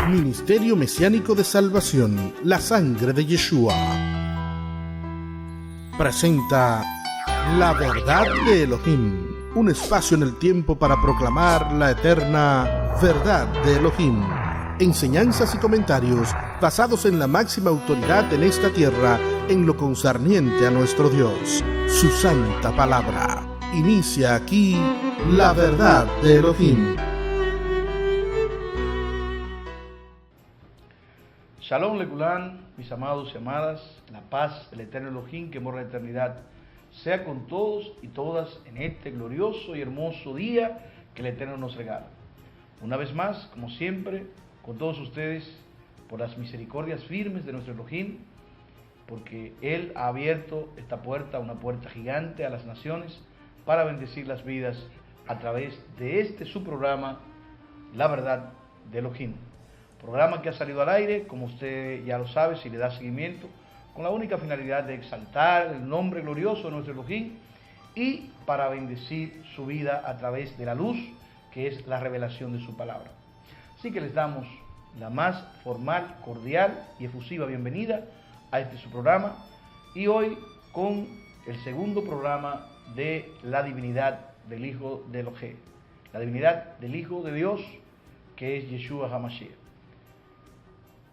Ministerio Mesiánico de Salvación, la sangre de Yeshua, presenta La Verdad de Elohim, un espacio en el tiempo para proclamar la eterna verdad de Elohim. Enseñanzas y comentarios basados en la máxima autoridad en esta tierra en lo concerniente a nuestro Dios, su santa palabra. Inicia aquí La Verdad de Elohim. Shalom Lekulán, mis amados y amadas, la paz del eterno Elohim que mora en la eternidad sea con todos y todas en este glorioso y hermoso día que el Eterno nos regala. Una vez más, como siempre, con todos ustedes, por las misericordias firmes de nuestro Elohim, porque Él ha abierto esta puerta, una puerta gigante a las naciones, para bendecir las vidas a través de este su programa, La Verdad de Elohim. Programa que ha salido al aire, como usted ya lo sabe, si le da seguimiento, con la única finalidad de exaltar el nombre glorioso de nuestro Elohim y para bendecir su vida a través de la luz, que es la revelación de su palabra. Así que les damos la más formal, cordial y efusiva bienvenida a este su programa, y hoy con el segundo programa de la divinidad del Hijo de Elohim, la divinidad del Hijo de Dios, que es Yeshua HaMashiach.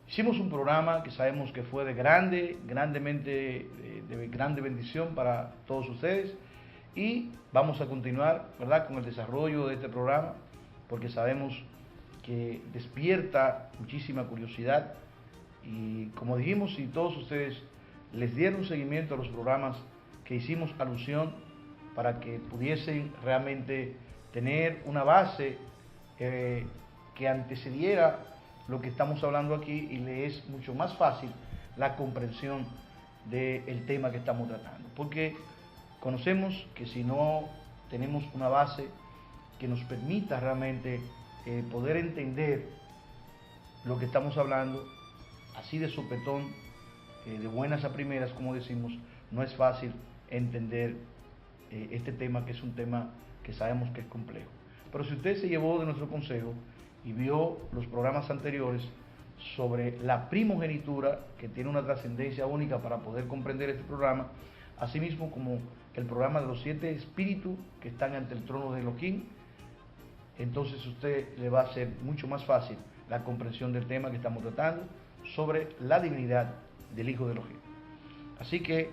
Hicimos un programa que sabemos que fue de grande bendición para todos ustedes, y vamos a continuar, ¿verdad?, con el desarrollo de este programa, porque sabemos que despierta muchísima curiosidad, y como dijimos, si todos ustedes les dieron seguimiento a los programas que hicimos alusión para que pudiesen realmente tener una base que antecediera lo que estamos hablando aquí, y le es mucho más fácil la comprensión del tema que estamos tratando, porque conocemos que si no tenemos una base que nos permita realmente poder entender lo que estamos hablando, así de sopetón, de buenas a primeras, como decimos, no es fácil entender este tema, que es un tema que sabemos que es complejo. Pero si usted se llevó de nuestro consejo y vio los programas anteriores sobre la primogenitura, que tiene una trascendencia única para poder comprender este programa, asimismo como el programa de los 7 espíritus que están ante el trono de Elohim, entonces usted le va a ser mucho más fácil la comprensión del tema que estamos tratando sobre la divinidad del Hijo de Elohim. Así que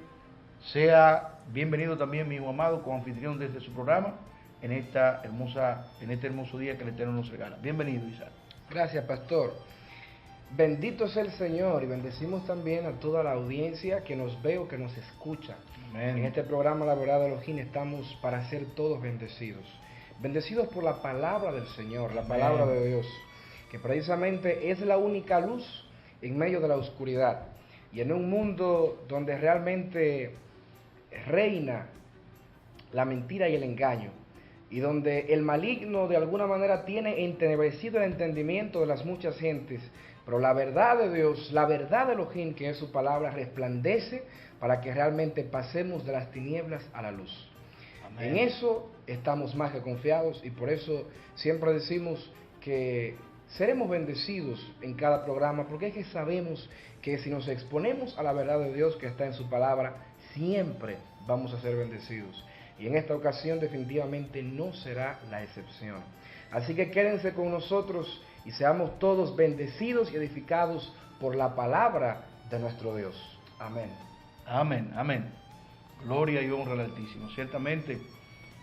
sea bienvenido también, mi hijo amado, como anfitrión de este su programa, en este hermoso día que el Eterno nos regala. Bienvenido, Isaac. Gracias, pastor. Bendito sea el Señor, y bendecimos también a toda la audiencia que nos ve o que nos escucha. Amén. En este programa, La Verdad de Elohim, estamos para ser todos bendecidos. Bendecidos por la palabra del Señor, la palabra de Dios, que precisamente es la única luz en medio de la oscuridad. Y en un mundo donde realmente reina la mentira y el engaño, y donde el maligno de alguna manera tiene entenebrecido el entendimiento de las muchas gentes, pero la verdad de Dios, la verdad de Elohim, que es su palabra, resplandece para que realmente pasemos de las tinieblas a la luz. Amén. En eso estamos más que confiados, y por eso siempre decimos que seremos bendecidos en cada programa, porque es que sabemos que si nos exponemos a la verdad de Dios que está en su palabra, siempre vamos a ser bendecidos. Y en esta ocasión definitivamente no será la excepción. Así que quédense con nosotros y seamos todos bendecidos y edificados por la palabra de nuestro Dios. Amén. Amén, amén. Gloria y honra al Altísimo. Ciertamente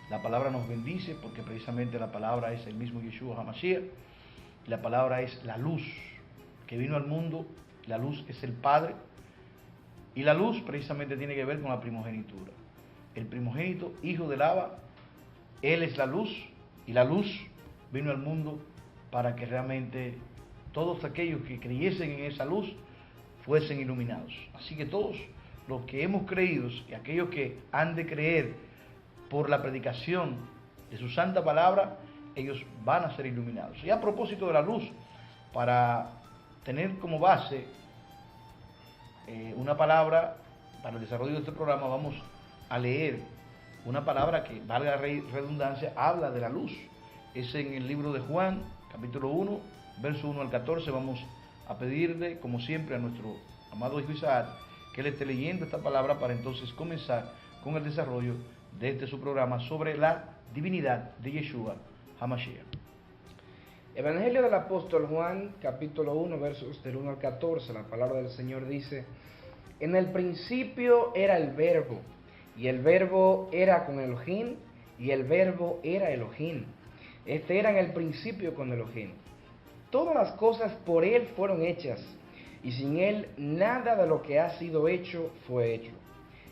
la palabra nos bendice, porque precisamente la palabra es el mismo Yeshua HaMashiach. La palabra es la luz que vino al mundo. La luz es el Padre, y la luz precisamente tiene que ver con la primogenitura. El primogénito, hijo del Abba, Él es la luz, y la luz vino al mundo para que realmente todos aquellos que creyesen en esa luz fuesen iluminados. Así que todos los que hemos creído y aquellos que han de creer por la predicación de su santa palabra, ellos van a ser iluminados. Y a propósito de la luz, para tener como base una palabra para el desarrollo de este programa, vamos a leer una palabra que, valga la redundancia, habla de la luz. Es en el libro de Juan, capítulo 1, verso 1 al 14. Vamos a pedirle, como siempre, a nuestro amado hijo Isaac, que él esté leyendo esta palabra para entonces comenzar con el desarrollo de este su programa sobre la divinidad de Yeshua HaMashiach. Evangelio del apóstol Juan, capítulo 1, versos del 1 al 14, la palabra del Señor dice: en el principio era el verbo, y el verbo era con Elohim, y el verbo era Elohim. Este era en el principio con Elohim. Todas las cosas por él fueron hechas, y sin él nada de lo que ha sido hecho fue hecho.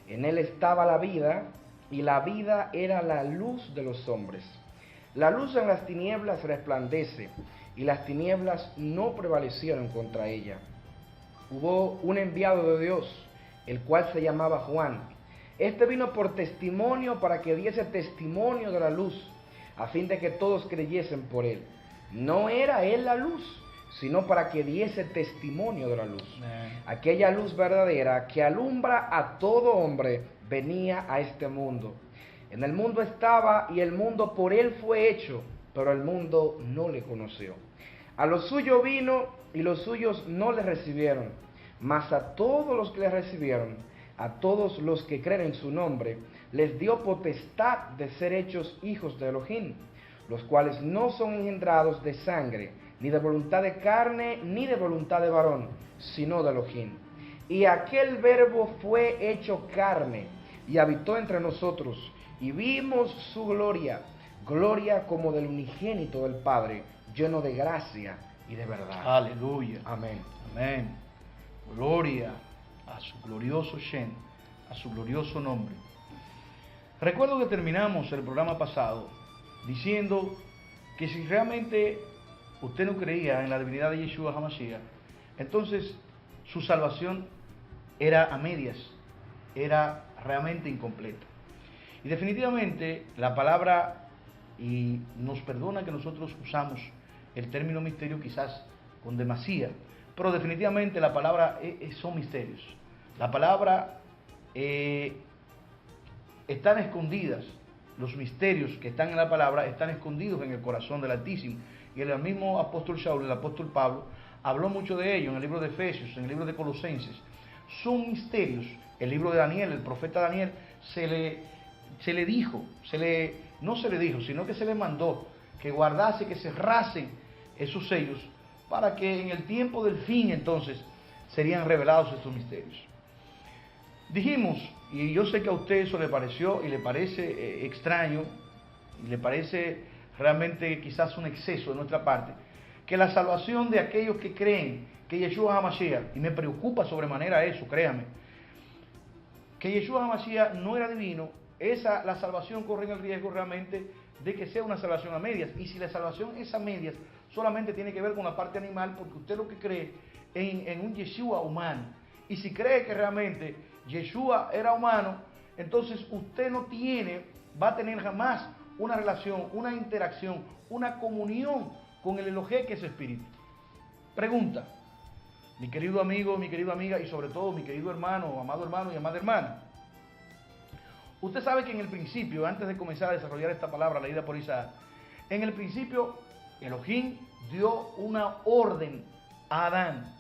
En él estaba la vida, y la vida era la luz de los hombres. La luz en las tinieblas resplandece, y las tinieblas no prevalecieron contra ella. Hubo un enviado de Dios, el cual se llamaba Juan. Este vino por testimonio para que diese testimonio de la luz, a fin de que todos creyesen por él. No era él la luz, sino para que diese testimonio de la luz. Aquella luz verdadera que alumbra a todo hombre venía a este mundo. En el mundo estaba, y el mundo por él fue hecho, pero el mundo no le conoció. A lo suyo vino, y los suyos no le recibieron. Mas a todos los que le recibieron, a todos los que creen en su nombre, les dio potestad de ser hechos hijos de Elohim, los cuales no son engendrados de sangre, ni de voluntad de carne, ni de voluntad de varón, sino de Elohim. Y aquel verbo fue hecho carne, y habitó entre nosotros, y vimos su gloria, gloria como del unigénito del Padre, lleno de gracia y de verdad. Aleluya. Amén. Amén. Gloria a su glorioso Shem, a su glorioso nombre. Recuerdo que terminamos el programa pasado diciendo que si realmente usted no creía en la divinidad de Yeshua HaMashiach, entonces su salvación era a medias, era realmente incompleta. Y definitivamente la palabra, y nos perdona que nosotros usamos el término misterio quizás con demasía, pero definitivamente la palabra son misterios. La palabra están escondidas, los misterios que están en la palabra están escondidos en el corazón del Altísimo. Y el mismo apóstol Shaul, el apóstol Pablo, habló mucho de ello en el libro de Efesios, en el libro de Colosenses. Son misterios. El libro de Daniel, el profeta Daniel, no se le dijo, sino que se le mandó que guardase, que cerrase esos sellos, para que en el tiempo del fin entonces serían revelados estos misterios. Dijimos, y yo sé que a usted eso le pareció y le parece extraño, y le parece realmente quizás un exceso de nuestra parte, que la salvación de aquellos que creen que Yeshua HaMashiach, y me preocupa sobremanera eso, créame, que Yeshua HaMashiach no era divino, la salvación corre el riesgo realmente de que sea una salvación a medias. Y si la salvación es a medias, solamente tiene que ver con la parte animal, porque usted lo que cree en un Yeshua humano. Y si cree que realmente Yeshua era humano, entonces usted no va a tener jamás una relación, una interacción, una comunión con el Elohim, que es espíritu. Pregunta, mi querido amigo, mi querida amiga, y sobre todo mi querido hermano, amado hermano y amada hermana. Usted sabe que en el principio, antes de comenzar a desarrollar esta palabra leída por Isaac, en el principio Elohim dio una orden a Adán.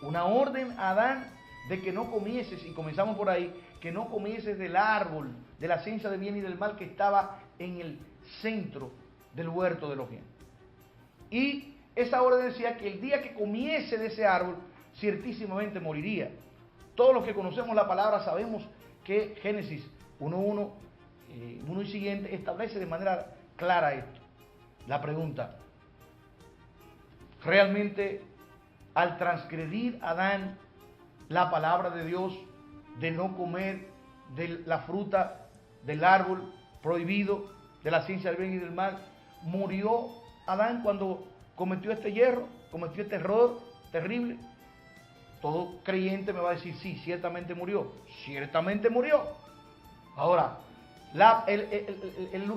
Una orden a Adán de que no comieses, y comenzamos por ahí, que no comieses del árbol de la ciencia del bien y del mal que estaba en el centro del huerto de Elohim. Y esa orden decía que el día que comiese de ese árbol, ciertísimamente moriría. Todos los que conocemos la palabra sabemos que Génesis 1:1 y siguiente establece de manera clara esto. La pregunta, ¿realmente al transgredir Adán la palabra de Dios de no comer de la fruta del árbol prohibido de la ciencia del bien y del mal, murió Adán cuando cometió este yerro, cometió este error terrible? Todo creyente me va a decir, sí, ciertamente murió. Ciertamente murió. Ahora, el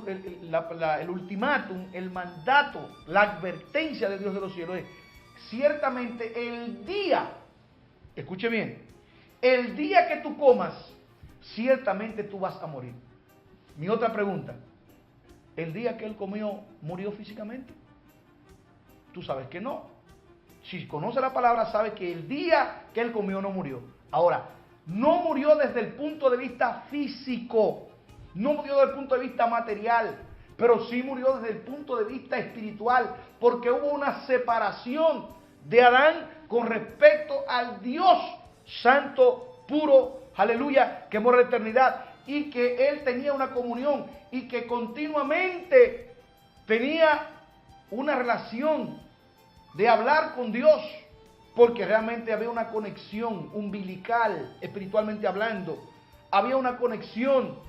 ultimátum, el mandato, la advertencia de Dios de los cielos es, ciertamente el día, escuche bien, el día que tú comas, ciertamente tú vas a morir. Mi otra pregunta, ¿el día que él comió, murió físicamente? Tú sabes que no. Si conoce la palabra, sabe que el día que él comió no murió. Ahora, no murió desde el punto de vista físico, no murió desde el punto de vista material, pero sí murió desde el punto de vista espiritual, porque hubo una separación de Adán con respecto al Dios santo, puro, aleluya, que mora en la eternidad, y que él tenía una comunión y que continuamente tenía una relación de hablar con Dios, porque realmente había una conexión umbilical, espiritualmente hablando, había una conexión.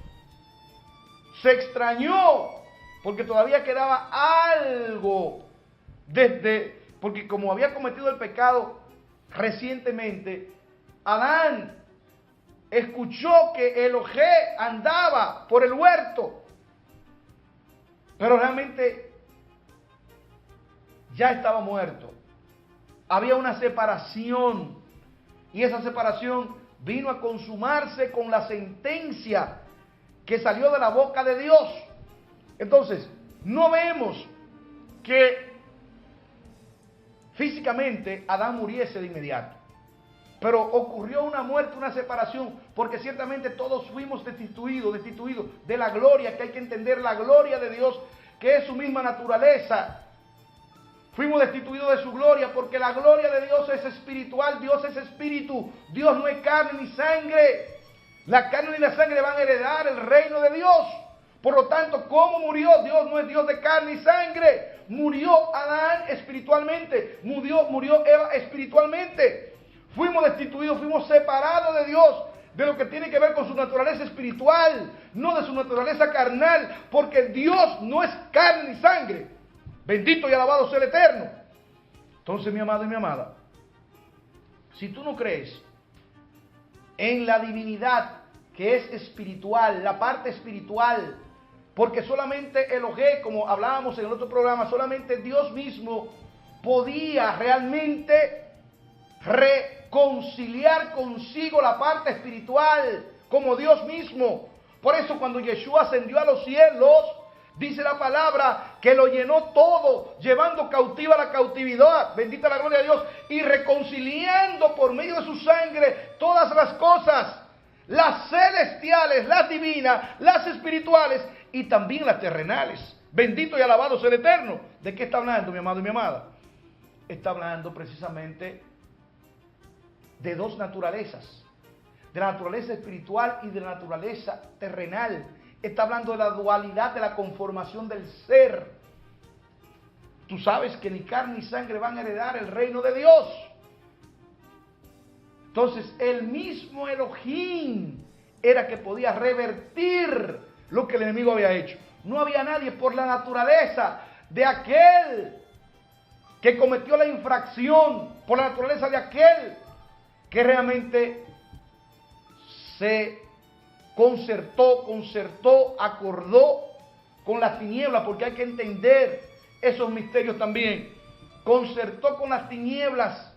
Se extrañó, porque todavía quedaba algo porque como había cometido el pecado recientemente, Adán escuchó que Elohé andaba por el huerto, pero realmente ya estaba muerto. Había una separación, y esa separación vino a consumarse con la sentencia que salió de la boca de Dios. Entonces, no vemos que físicamente Adán muriese de inmediato, pero ocurrió una muerte, una separación, porque ciertamente todos fuimos destituidos de la gloria, que hay que entender la gloria de Dios, que es su misma naturaleza. Fuimos destituidos de su gloria, porque la gloria de Dios es espiritual, Dios es espíritu, Dios no es carne ni sangre. La carne y la sangre van a heredar el reino de Dios. Por lo tanto, ¿cómo murió? Dios no es Dios de carne y sangre. Murió Adán espiritualmente, murió Eva espiritualmente. Fuimos destituidos, fuimos separados de Dios, de lo que tiene que ver con su naturaleza espiritual, no de su naturaleza carnal, porque Dios no es carne ni sangre. Bendito y alabado sea el Eterno. Entonces, mi amado y mi amada, si tú no crees en la divinidad que es espiritual, la parte espiritual, porque solamente Elohé, como hablábamos en el otro programa, solamente Dios mismo podía realmente reconciliar consigo la parte espiritual, como Dios mismo. Por eso cuando Yeshua ascendió a los cielos, dice la palabra que lo llenó todo, llevando cautiva la cautividad, bendita la gloria de Dios, y reconciliando por medio de su sangre todas las cosas, las celestiales, las divinas, las espirituales y también las terrenales. Bendito y alabado sea el Eterno. ¿De qué está hablando, mi amado y mi amada? Está hablando precisamente de dos naturalezas, de la naturaleza espiritual y de la naturaleza terrenal. Está hablando de la dualidad, de la conformación del ser. Tú sabes que ni carne ni sangre van a heredar el reino de Dios. Entonces, el mismo Elohim era que podía revertir lo que el enemigo había hecho. No había nadie por la naturaleza de aquel que cometió la infracción, por la naturaleza de aquel que realmente se concertó, acordó con las tinieblas, porque hay que entender esos misterios también. Concertó con las tinieblas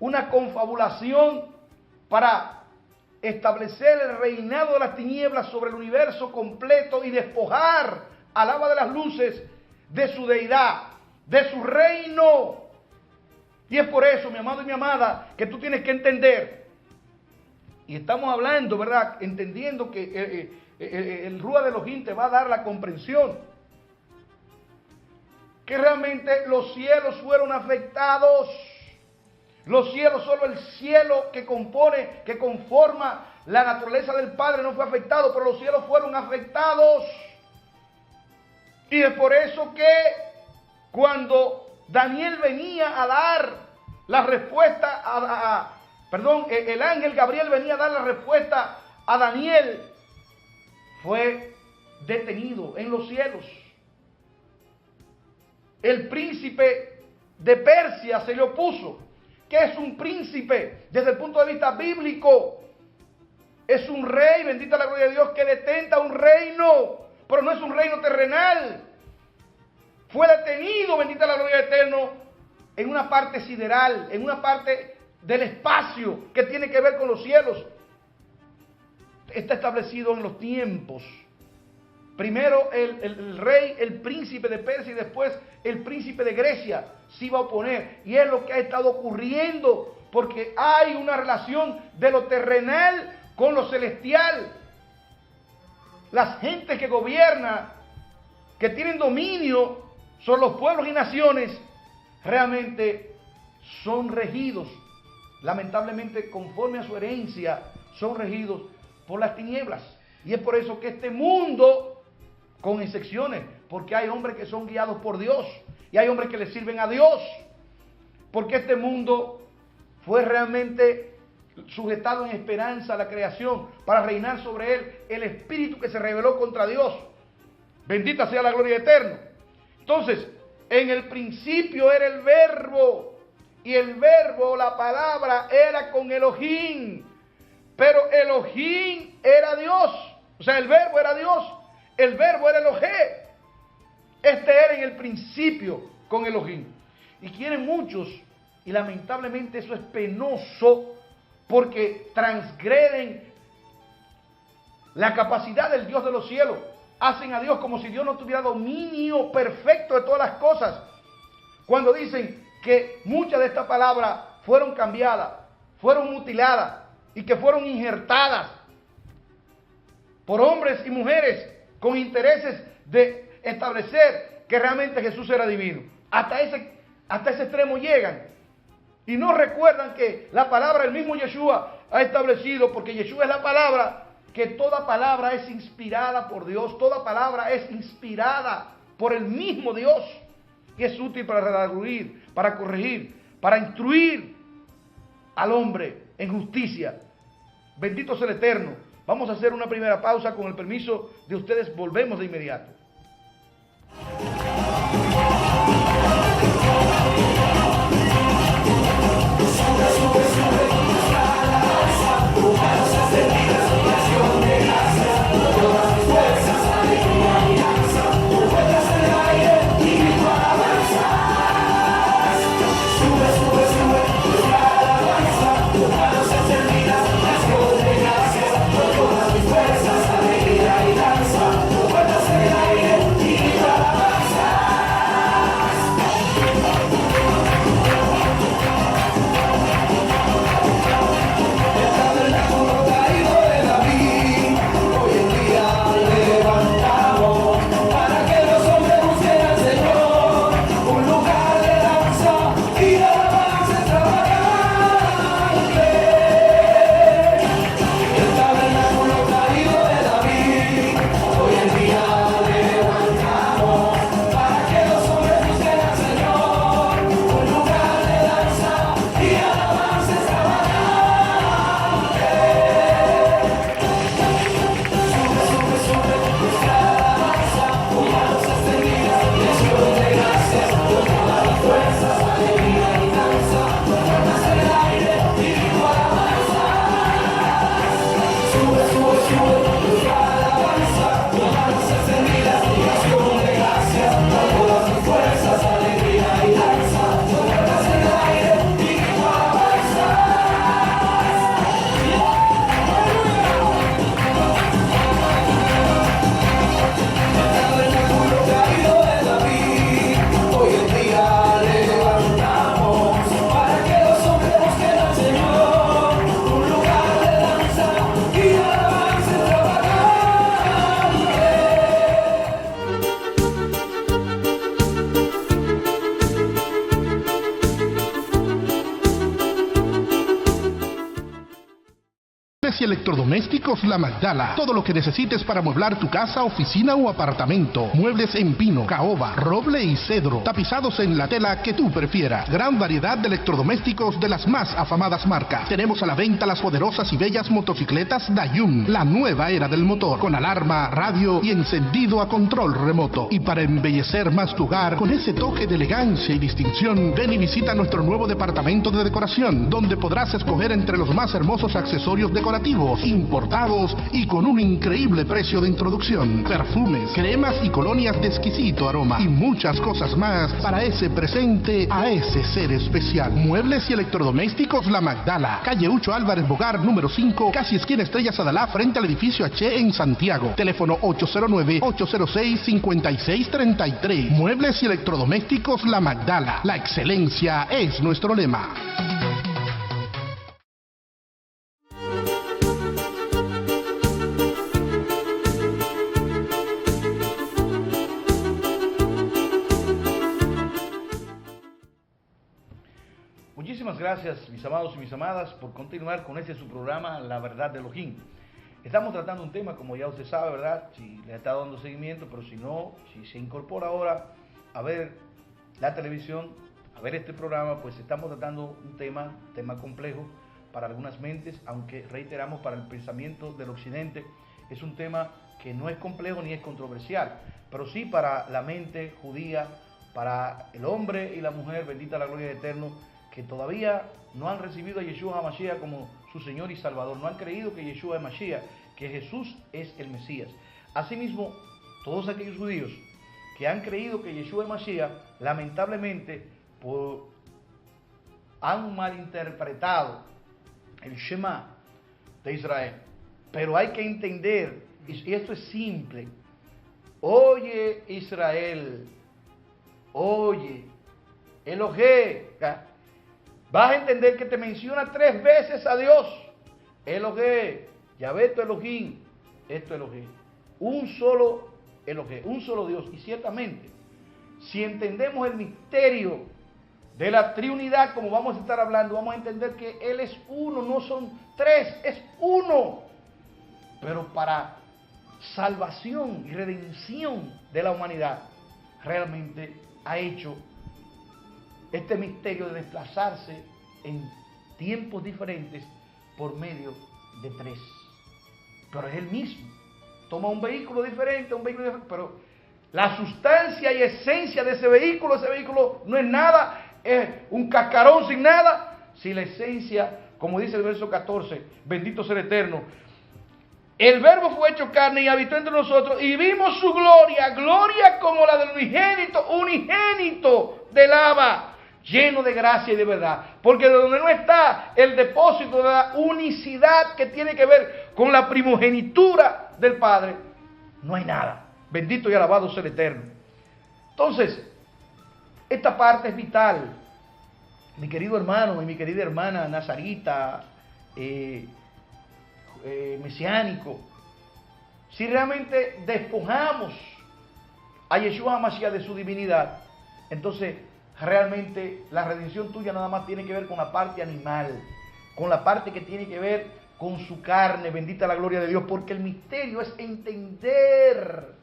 una confabulación para establecer el reinado de las tinieblas sobre el universo completo y despojar al alba de las luces de su deidad, de su reino. Y es por eso, mi amado y mi amada, que tú tienes que entender. Y estamos hablando, ¿verdad? Entendiendo que el Rúa de Elohim te va a dar la comprensión. Que realmente los cielos fueron afectados. Los cielos, solo el cielo que conforma la naturaleza del Padre no fue afectado, pero los cielos fueron afectados. Y es por eso que cuando Daniel venía a dar la respuesta el ángel Gabriel venía a dar la respuesta a Daniel, fue detenido en los cielos. El príncipe de Persia se le opuso. ¿Qué es un príncipe? Desde el punto de vista bíblico, es un rey, bendita la gloria de Dios, que detenta un reino, pero no es un reino terrenal. Fue detenido, bendita la gloria del Eterno, en una parte sideral, en una parte del espacio que tiene que ver con los cielos. Está establecido en los tiempos primero el rey, el príncipe de Persia y después el príncipe de Grecia se iba a oponer. Y es lo que ha estado ocurriendo, porque hay una relación de lo terrenal con lo celestial. Las gentes que gobiernan, que tienen dominio sobre los pueblos y naciones, realmente son regidos, lamentablemente conforme a su herencia, son regidos por las tinieblas. Y es por eso que este mundo, con excepciones, porque hay hombres que son guiados por Dios y hay hombres que le sirven a Dios, porque este mundo fue realmente sujetado en esperanza a la creación para reinar sobre él el espíritu que se rebeló contra Dios. Bendita sea la gloria eterna. Entonces, en el principio era el verbo, y el verbo, la palabra, era con Elohim, pero Elohim era Dios. O sea, el verbo era Dios, el verbo era Elohé. Este era en el principio con Elohim. Y quieren muchos, y lamentablemente eso es penoso, porque transgreden la capacidad del Dios de los cielos. Hacen a Dios como si Dios no tuviera dominio perfecto de todas las cosas. Cuando dicen que muchas de estas palabras fueron cambiadas, fueron mutiladas y que fueron injertadas por hombres y mujeres con intereses de establecer que realmente Jesús era divino. Hasta ese extremo llegan. Y no recuerdan que la palabra el mismo Yeshua ha establecido, porque Yeshua es la palabra, que toda palabra es inspirada por Dios, toda palabra es inspirada por el mismo Dios, y es útil para redarguir, para corregir, para instruir al hombre en justicia. Bendito sea el Eterno. Vamos a hacer una primera pausa. Con el permiso de ustedes, volvemos de inmediato. Y electrodomésticos La Magdala. Todo lo que necesites para amueblar tu casa, oficina o apartamento. Muebles en pino, caoba, roble y cedro. Tapizados en la tela que tú prefieras. Gran variedad de electrodomésticos de las más afamadas marcas. Tenemos a la venta las poderosas y bellas motocicletas Dayun, la nueva era del motor, con alarma, radio y encendido a control remoto. Y para embellecer más tu hogar con ese toque de elegancia y distinción, ven y visita nuestro nuevo departamento de decoración, donde podrás escoger entre los más hermosos accesorios decorativos exclusivos, importados y con un increíble precio de introducción. Perfumes, cremas y colonias de exquisito aroma y muchas cosas más para ese presente a ese ser especial. Muebles y electrodomésticos La Magdala, calle Ucho Álvarez Bogar, número 5, casi esquina Estrellas Adalá, frente al edificio H en Santiago. Teléfono 809-806-5633. Muebles y electrodomésticos La Magdala. La excelencia es nuestro lema. Muchísimas gracias, mis amados y mis amadas, por continuar con este su programa, La Verdad de Elohim. Estamos tratando un tema, como ya usted sabe, ¿verdad? Si le ha estado dando seguimiento, pero si no, si se incorpora ahora a ver la televisión, a ver este programa, pues estamos tratando un tema complejo para algunas mentes, aunque reiteramos, para el pensamiento del occidente es un tema que no es complejo ni es controversial, pero sí para la mente judía, para el hombre y la mujer, bendita la gloria de Eterno, que todavía no han recibido a Yeshua HaMashiach como su Señor y Salvador, no han creído que Yeshua es Mashiach, que Jesús es el Mesías. Asimismo, todos aquellos judíos que han creído que Yeshua es Mashiach, lamentablemente han malinterpretado el Shema de Israel. Pero hay que entender, y esto es simple: oye Israel, oye Elohé. Vas a entender que te menciona 3 veces a Dios. Elohé, Yahvé tu Elohim, esto Elohé. Un solo Elohé, un solo Dios. Y ciertamente, si entendemos el misterio de la Trinidad, como vamos a estar hablando, vamos a entender que Él es uno, no son 3, es uno. Pero para salvación y redención de la humanidad, realmente ha hecho este misterio de desplazarse en tiempos diferentes por medio de 3. Pero es el mismo. Toma un vehículo diferente, pero la sustancia y esencia de ese vehículo no es nada, es un cascarón sin nada. Si la esencia, como dice el verso 14, bendito sea el Eterno, el Verbo fue hecho carne y habitó entre nosotros y vimos su gloria, gloria como la del unigénito del Abba, lleno de gracia y de verdad. Porque de donde no está el depósito de la unicidad que tiene que ver con la primogenitura del Padre, no hay nada. Bendito y alabado sea el Eterno. Entonces, esta parte es vital. Mi querido hermano y mi querida hermana nazarita, mesiánico, si realmente despojamos a Yeshua HaMashiach de su divinidad, entonces realmente la redención tuya nada más tiene que ver con la parte animal, con la parte que tiene que ver con su carne, bendita la gloria de Dios, porque el misterio es entender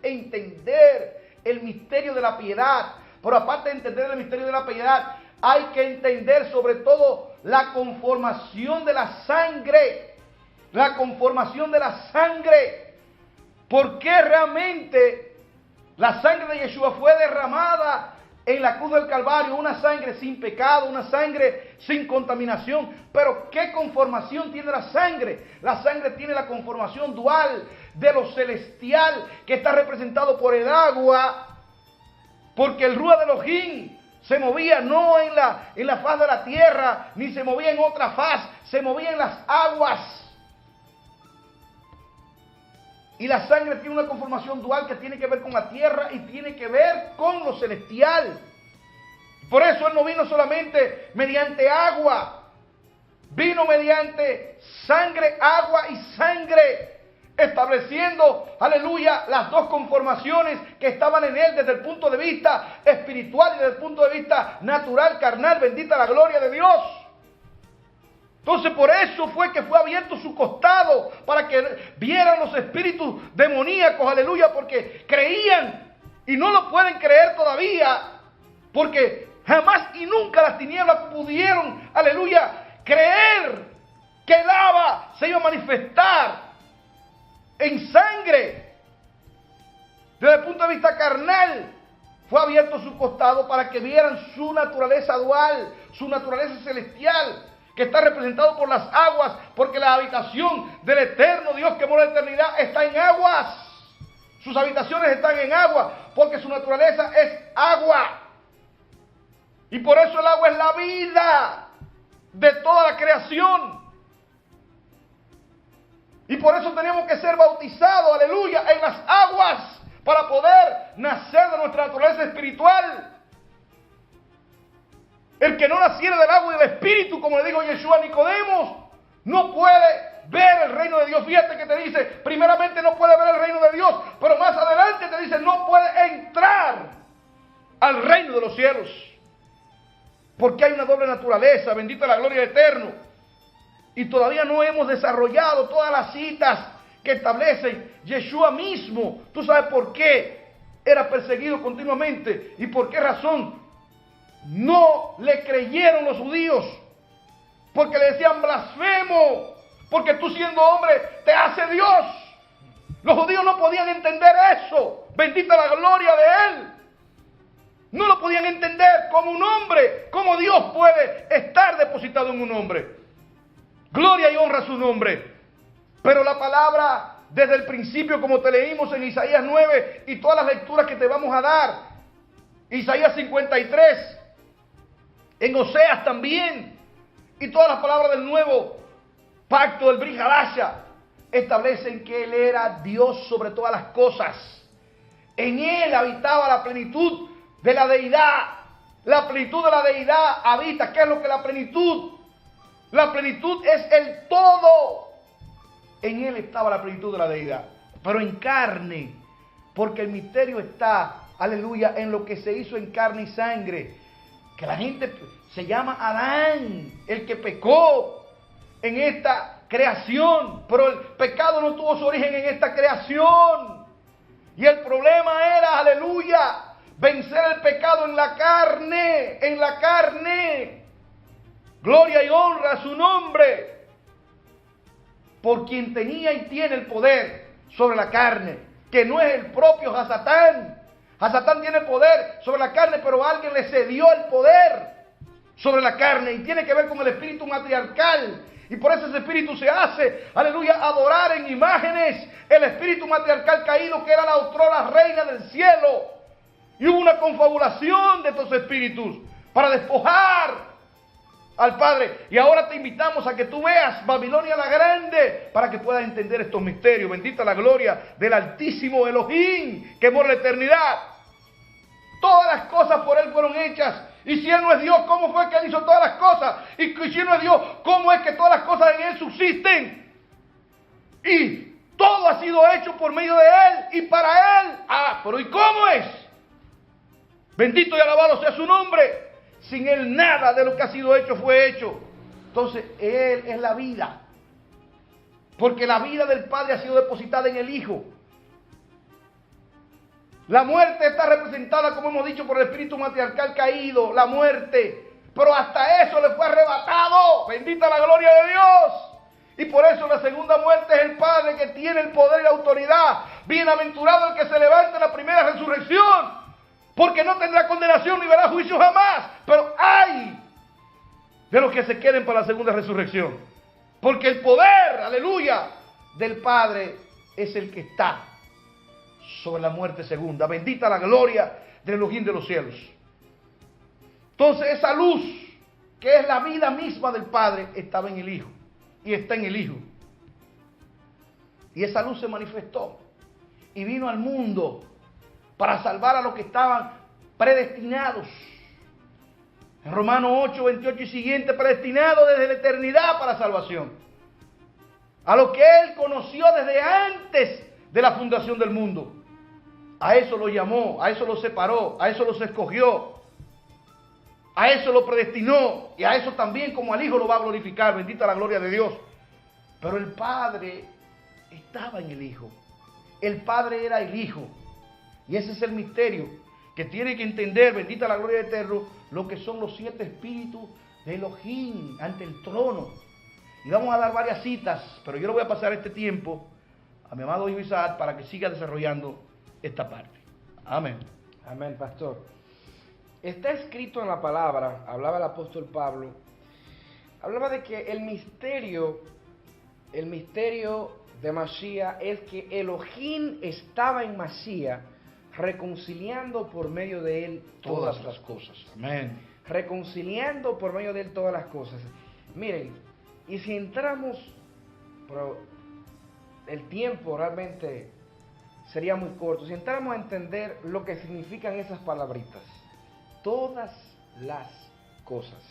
el misterio de la piedad. Pero aparte de entender el misterio de la piedad, hay que entender sobre todo la conformación de la sangre. La conformación de la sangre. ¿Por qué realmente la sangre de Yeshua fue derramada en la cruz del Calvario? Una sangre sin pecado, una sangre sin contaminación. Pero ¿qué conformación tiene la sangre? La sangre tiene la conformación dual de lo celestial, que está representado por el agua, porque el Ruach de Elohim se movía no en la faz de la tierra, ni se movía en otra faz, se movía en las aguas. Y la sangre tiene una conformación dual que tiene que ver con la tierra y tiene que ver con lo celestial. Por eso Él no vino solamente mediante agua, vino mediante sangre, agua y sangre, estableciendo, aleluya, las dos conformaciones que estaban en Él desde el punto de vista espiritual y desde el punto de vista natural, carnal, bendita la gloria de Dios. Entonces por eso fue que fue abierto su costado, para que vieran los espíritus demoníacos, aleluya, porque creían y no lo pueden creer todavía, porque jamás y nunca las tinieblas pudieron, aleluya, creer que el Abba se iba a manifestar en sangre. Desde el punto de vista carnal, fue abierto su costado para que vieran su naturaleza dual, su naturaleza celestial, que está representado por las aguas, porque la habitación del eterno Dios que mora en la eternidad está en aguas. Sus habitaciones están en agua, porque su naturaleza es agua. Y por eso el agua es la vida de toda la creación. Y por eso tenemos que ser bautizados, aleluya, en las aguas, para poder nacer de nuestra naturaleza espiritual. El que no naciere del agua y del espíritu, como le dijo Yeshua a Nicodemo, no puede ver el reino de Dios. Fíjate que te dice, primeramente no puede ver el reino de Dios, pero más adelante te dice, no puede entrar al reino de los cielos. Porque hay una doble naturaleza, bendita la gloria eterna. Y todavía no hemos desarrollado todas las citas que establecen Yeshua mismo. Tú sabes por qué era perseguido continuamente y por qué razón no le creyeron los judíos. Porque le decían blasfemo, porque tú siendo hombre te hace Dios. Los judíos no podían entender eso. Bendita la gloria de Él. No lo podían entender como un hombre, como Dios puede estar depositado en un hombre. Gloria y honra a su nombre. Pero la palabra desde el principio, como te leímos en Isaías 9 y todas las lecturas que te vamos a dar, Isaías 53, en Oseas también, y todas las palabras del nuevo pacto del Brit Hadasha, establecen que Él era Dios sobre todas las cosas. En Él habitaba la plenitud de la deidad. La plenitud de la deidad habita. ¿Qué es lo que la plenitud? La plenitud es el todo. En Él estaba la plenitud de la deidad, pero en carne, porque el misterio está, aleluya, en lo que se hizo en carne y sangre. Que la gente se llama Adán, el que pecó en esta creación, pero el pecado no tuvo su origen en esta creación. Y el problema era, aleluya, vencer el pecado en la carne, en la carne. Gloria y honra a su nombre. Por quien tenía y tiene el poder sobre la carne, que no es el propio Hasatán. Hasatán tiene poder sobre la carne, pero alguien le cedió el poder sobre la carne y tiene que ver con el espíritu matriarcal. Y por eso ese espíritu se hace, aleluya, adorar en imágenes el espíritu matriarcal caído que era la otrora reina del cielo. Y hubo una confabulación de estos espíritus para despojar al Padre. Y ahora te invitamos a que tú veas Babilonia la Grande para que puedas entender estos misterios. Bendita la gloria del Altísimo Elohim que mora en la eternidad. Todas las cosas por Él fueron hechas. Y si Él no es Dios, ¿cómo fue que Él hizo todas las cosas? Y si Él no es Dios, ¿cómo es que todas las cosas en Él subsisten? Y todo ha sido hecho por medio de Él y para Él. Pero ¿y cómo es? Bendito y alabado sea su nombre. Sin Él nada de lo que ha sido hecho fue hecho. Entonces Él es la vida. Porque la vida del Padre ha sido depositada en el Hijo. La muerte está representada, como hemos dicho, por el espíritu matriarcal caído. La muerte. Pero hasta eso le fue arrebatado. Bendita la gloria de Dios. Y por eso la segunda muerte es el Padre que tiene el poder y la autoridad. Bienaventurado el que se levante en la primera resurrección. Porque no tendrá condenación ni verá juicio jamás. Pero hay de los que se queden para la segunda resurrección. Porque el poder, aleluya, del Padre es el que está sobre la muerte segunda. Bendita la gloria del Elohim de los cielos. Entonces esa luz, que es la vida misma del Padre, estaba en el Hijo. Y está en el Hijo. Y esa luz se manifestó. Y vino al mundo para salvar a los que estaban predestinados. En Romanos 8, 28 y siguiente, predestinado desde la eternidad para salvación. A los que Él conoció desde antes de la fundación del mundo. A eso lo llamó, a eso lo separó, a eso los escogió. A eso lo predestinó. Y a eso también como al Hijo lo va a glorificar. Bendita la gloria de Dios. Pero el Padre estaba en el Hijo. El Padre era el Hijo. Y ese es el misterio que tiene que entender, bendita la gloria de Eterno, lo que son los 7 espíritus de Elohim ante el trono. Y vamos a dar varias citas, pero yo le voy a pasar este tiempo a mi amado hijo Isaac para que siga desarrollando esta parte. Amén. Amén, pastor. Está escrito en la palabra, hablaba el apóstol Pablo, hablaba de que el misterio de Mashiach es que Elohim estaba en Mashiach reconciliando por medio de él todas las cosas. Amén. Reconciliando por medio de él todas las cosas. Miren, y si entramos, pero el tiempo realmente sería muy corto, si entramos a entender lo que significan esas palabritas, todas las cosas.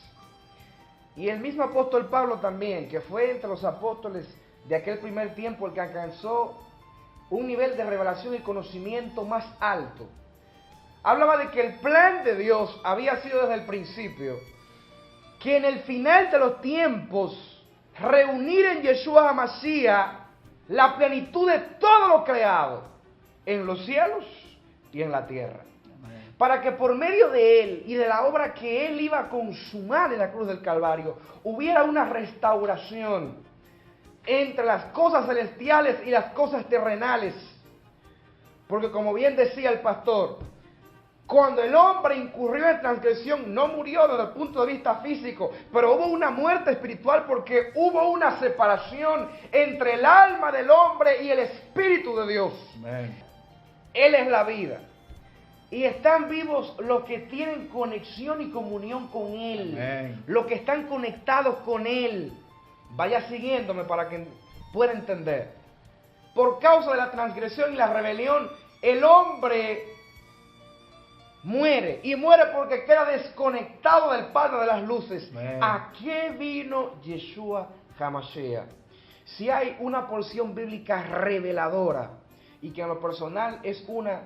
Y el mismo apóstol Pablo también, que fue entre los apóstoles de aquel primer tiempo el que alcanzó un nivel de revelación y conocimiento más alto, hablaba de que el plan de Dios había sido desde el principio que en el final de los tiempos reunir en Yeshua HaMashiach la plenitud de todo lo creado en los cielos y en la tierra, para que por medio de él y de la obra que él iba a consumar en la cruz del Calvario hubiera una restauración entre las cosas celestiales y las cosas terrenales. Porque como bien decía el pastor, cuando el hombre incurrió en transgresión, no murió desde el punto de vista físico, pero hubo una muerte espiritual porque hubo una separación entre el alma del hombre y el Espíritu de Dios. Amén. Él es la vida. Y están vivos los que tienen conexión y comunión con Él. Amén. Los que están conectados con Él. Vaya siguiéndome para que pueda entender. Por causa de la transgresión y la rebelión, el hombre muere. Y muere porque queda desconectado del Padre de las luces. Amén. ¿A qué vino Yeshua HaMashiach? Si hay una porción bíblica reveladora, y que en lo personal es una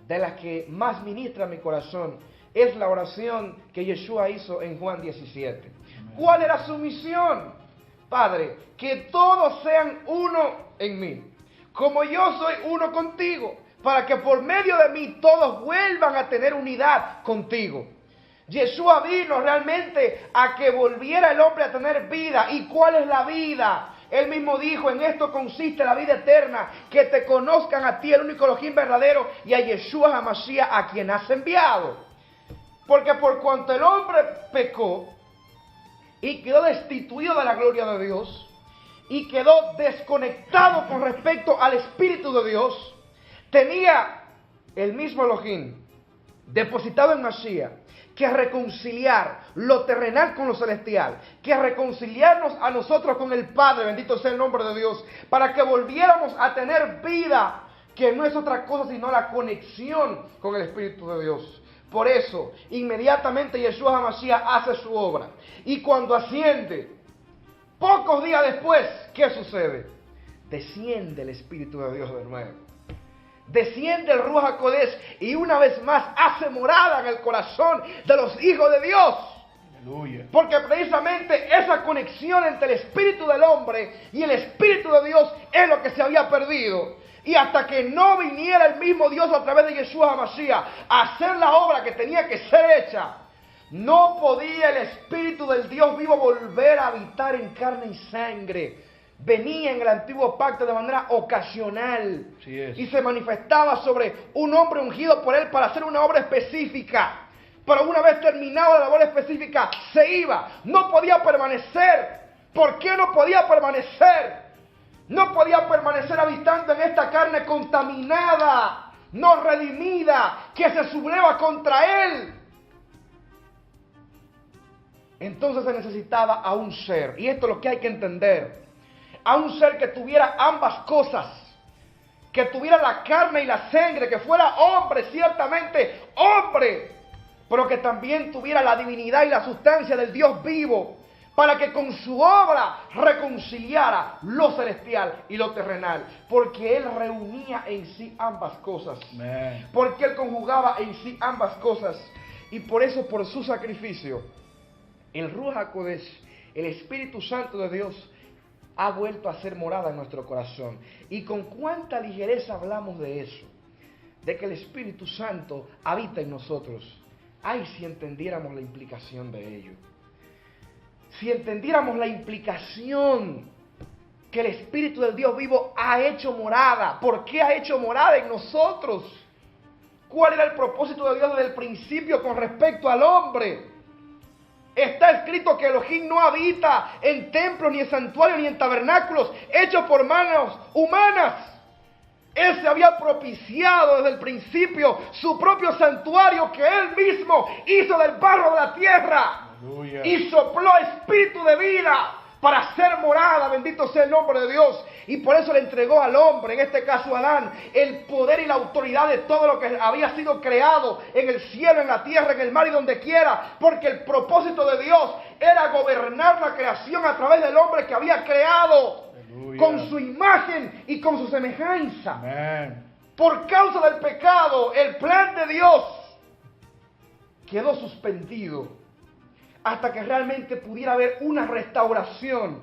de las que más ministra mi corazón, es la oración que Yeshua hizo en Juan 17. Amén. ¿Cuál era su misión? Padre, que todos sean uno en mí, como yo soy uno contigo, para que por medio de mí todos vuelvan a tener unidad contigo. Yeshua vino realmente a que volviera el hombre a tener vida. ¿Y cuál es la vida? Él mismo dijo, en esto consiste la vida eterna, que te conozcan a ti, el único Elohim verdadero, y a Yeshua HaMashiach, a quien has enviado. Porque por cuanto el hombre pecó y quedó destituido de la gloria de Dios, y quedó desconectado con respecto al Espíritu de Dios, tenía el mismo Elohim depositado en Mashiach que reconciliar lo terrenal con lo celestial, que reconciliarnos a nosotros con el Padre, bendito sea el nombre de Dios, para que volviéramos a tener vida, que no es otra cosa sino la conexión con el Espíritu de Dios. Por eso, inmediatamente Yeshua HaMashiach hace su obra, y cuando asciende, pocos días después, ¿qué sucede? Desciende el Espíritu de Dios de nuevo. Desciende el Ruach HaKodesh y una vez más hace morada en el corazón de los hijos de Dios. Aleluya. Porque precisamente esa conexión entre el espíritu del hombre y el Espíritu de Dios es lo que se había perdido. Y hasta que no viniera el mismo Dios a través de Yeshua HaMashiach a hacer la obra que tenía que ser hecha, no podía el Espíritu del Dios vivo volver a habitar en carne y sangre. Venía en el antiguo pacto de manera ocasional y se manifestaba sobre un hombre ungido por él para hacer una obra específica. Pero una vez terminada la labor específica, se iba. No podía permanecer. ¿Por qué no podía permanecer? No podía permanecer habitando en esta carne contaminada, no redimida, que se subleva contra él. Entonces se necesitaba a un ser, y esto es lo que hay que entender, a un ser que tuviera ambas cosas, que tuviera la carne y la sangre, que fuera hombre, ciertamente hombre, pero que también tuviera la divinidad y la sustancia del Dios vivo, para que con su obra reconciliara lo celestial y lo terrenal, porque Él reunía en sí ambas cosas, Amén. Porque Él conjugaba en sí ambas cosas, y por eso, por su sacrificio, el Ruach HaKodesh, el Espíritu Santo de Dios, ha vuelto a ser morada en nuestro corazón. Y con cuánta ligereza hablamos de eso, de que el Espíritu Santo habita en nosotros. Ay, si entendiéramos la implicación de ello. Si entendiéramos la implicación que el Espíritu del Dios vivo ha hecho morada. ¿Por qué ha hecho morada en nosotros? ¿Cuál era el propósito de Dios desde el principio con respecto al hombre? Está escrito que Elohim no habita en templos, ni en santuarios, ni en tabernáculos hechos por manos humanas. Él se había propiciado desde el principio su propio santuario que Él mismo hizo del barro de la tierra. Aleluya. Y sopló espíritu de vida para hacer morada, bendito sea el nombre de Dios. Y por eso le entregó al hombre, en este caso a Adán, el poder y la autoridad de todo lo que había sido creado en el cielo, en la tierra, en el mar y donde quiera. Porque el propósito de Dios era gobernar la creación a través del hombre que había creado. Aleluya. Con su imagen y con su semejanza. Amén. Por causa del pecado, el plan de Dios quedó suspendido hasta que realmente pudiera haber una restauración,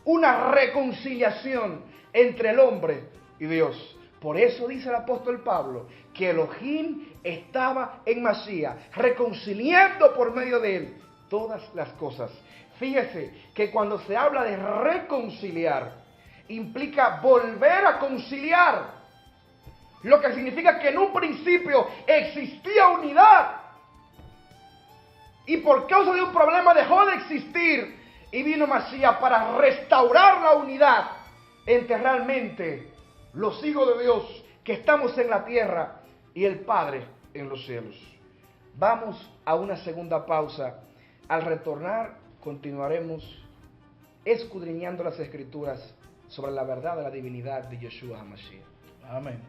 una reconciliación entre el hombre y Dios. Por eso dice el apóstol Pablo que Elohim estaba en Masías, reconciliando por medio de él todas las cosas. Fíjese que cuando se habla de reconciliar, implica volver a conciliar, lo que significa que en un principio existía unidad, y por causa de un problema dejó de existir, y vino Masías para restaurar la unidad entre realmente los hijos de Dios que estamos en la tierra y el Padre en los cielos. Vamos a una segunda pausa. Al retornar continuaremos escudriñando las Escrituras sobre la verdad de la divinidad de Yeshua HaMashiach. Amén.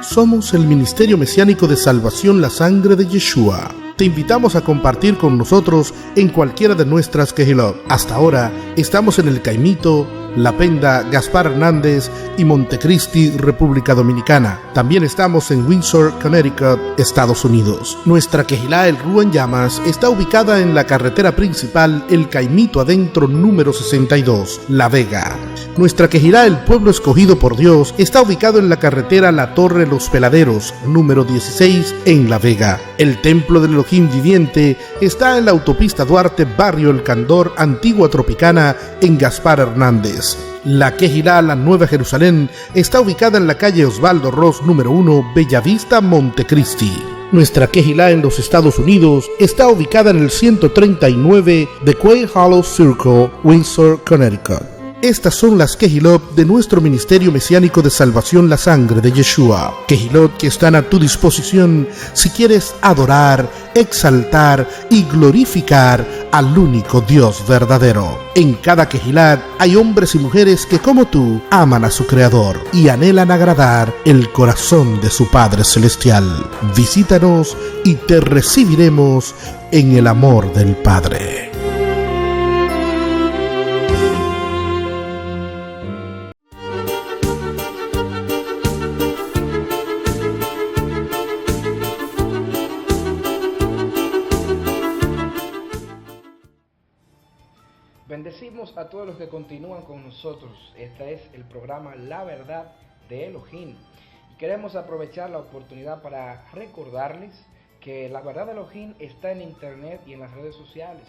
Somos el Ministerio Mesiánico de Salvación La Sangre de Yeshua. Te invitamos a compartir con nosotros en cualquiera de nuestras Kehilot. Hasta ahora estamos en el Caimito, La Penda, Gaspar Hernández y Montecristi, República Dominicana. También estamos en Windsor, Connecticut, Estados Unidos. Nuestra Kehilá El Rúa en Llamas está ubicada en la carretera principal El Caimito Adentro número 62, La Vega. Nuestra Kehilá El Pueblo Escogido por Dios está ubicado en la carretera La Torre Los Peladeros número 16 en La Vega. El Templo del Elohim Viviente está en la autopista Duarte, barrio El Candor, Antigua Tropicana, en Gaspar Hernández. La Kehilá La Nueva Jerusalén está ubicada en la calle Osvaldo Ross número 1, Bellavista, Montecristi. Nuestra Kehilá en los Estados Unidos está ubicada en el 139 de Quail Hollow Circle, Windsor, Connecticut. Estas son las Kehilot de nuestro Ministerio Mesiánico de Salvación La Sangre de Yeshua. Kehilot que están a tu disposición si quieres adorar, exaltar y glorificar al único Dios verdadero. En cada Kehilat hay hombres y mujeres que como tú aman a su Creador y anhelan agradar el corazón de su Padre Celestial. Visítanos y te recibiremos en el amor del Padre. Bendecimos a todos los que continúan con nosotros. Este es el programa La Verdad de Elohim. Queremos aprovechar la oportunidad para recordarles que La Verdad de Elohim está en internet y en las redes sociales.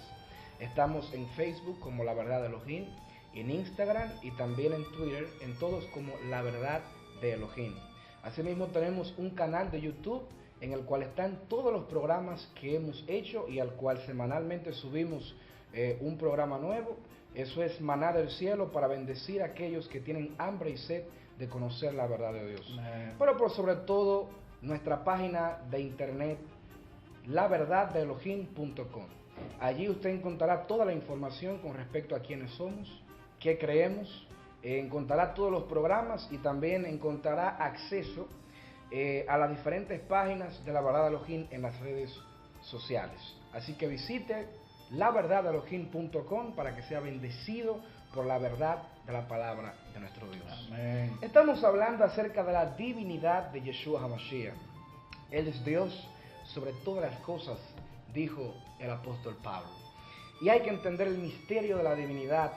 Estamos en Facebook como La Verdad de Elohim, en Instagram y también en Twitter, en todos como La Verdad de Elohim. Asimismo tenemos un canal de YouTube en el cual están todos los programas que hemos hecho y al cual semanalmente subimos un programa nuevo. Eso es Maná del Cielo, para bendecir a aquellos que tienen hambre y sed de conocer la verdad de Dios. Pero por sobre todo nuestra página de internet laverdadelohim.com. Allí usted encontrará toda la información con respecto a quiénes somos, qué creemos, encontrará todos los programas y también encontrará acceso a las diferentes páginas de La Verdad de Elohim en las redes sociales. Así que visite laverdadelohim.com para que sea bendecido por la verdad de la palabra de nuestro Dios. Amén. Estamos hablando acerca de la divinidad de Yeshua HaMashiach. Él es Dios sobre todas las cosas, dijo el apóstol Pablo. Y hay que entender el misterio de la divinidad,